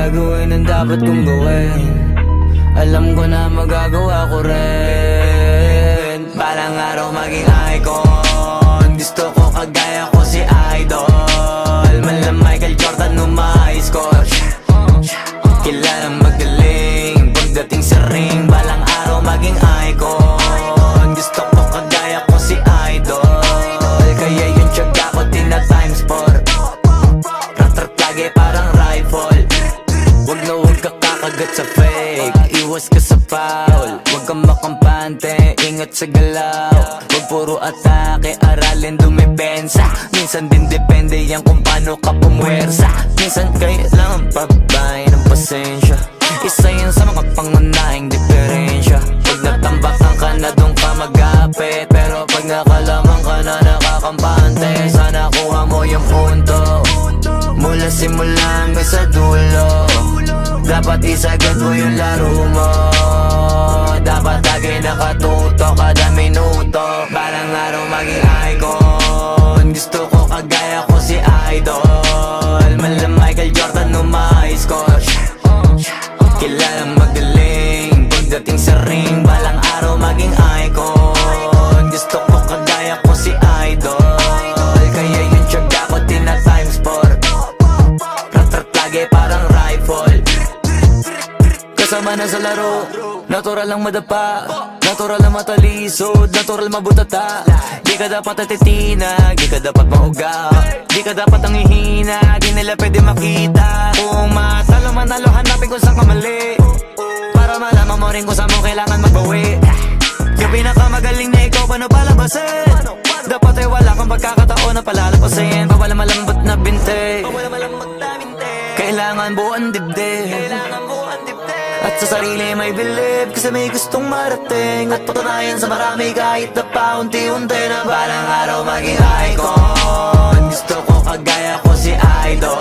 gagawin ang dapat kong gawin. Alam ko na magagawa ko rin. Balang araw maging icon. Gusto ko kagaya ko si Idol. Mala Michael Jordan nung ma-high score. Kilalang magaling pagdating sa ring. Balang araw maging icon. Gusto ko kagaya ko si Idol. Kaya yung tiyaga ko tina-times 4. Rat-rat lagi parang rifle. Wag na wag ka kakagat sa fake. Iwas ka sa foul. Wag kang makampante, ingat sa galaw. Wag puro atake, aralin dumipensa. Minsan din depende yan kung paano ka pumwersa. Minsan kailangan pabay ng pasensya. Isa yan sa mga pangunahing diferensya. Pag natambakan ka na doon ka mag-apit. Pero pag nakalaman ka na nakakampante, sana kuha mo yung punto. Mula simula hanggang sa dulo. Dapat isagad mo yung laro mo. Dapat lagi nakatuto kada minuto. Balang araw maging icon. Gusto ko kagaya ko si Idol. Mala Michael Jordan nung ma-high score. Kilalang magaling pagdating sa ring. Balang araw maging icon. Gusto ko kagaya ko si Idol. Kaya yung tiyaga ko tina-times 4. Rat-rat lagi parang rifle. Kasama na sa laro, natural lang madapa, natural lang matalisod, natural mabutata. Di ka dapat atitina, di ka dapat mauga, di ka dapat ang ihina, di nila pwede makita. Kung matalo manalo, hanapin kung saan ka mali, para malaman mo rin kung saan mo kailangan magbawi. Yung pinakamagaling na ikaw, paano palabasin? Dapat ay wala kang pagkakataon na palalapasin. Bawala malambot na binte, kailangan buuan dibdib. At sa sarili may believe, kasi may gustong marating. At patunayan sa marami kahit na paunti-unti na balang araw maging icon. Gusto ko kagaya ko si Idol.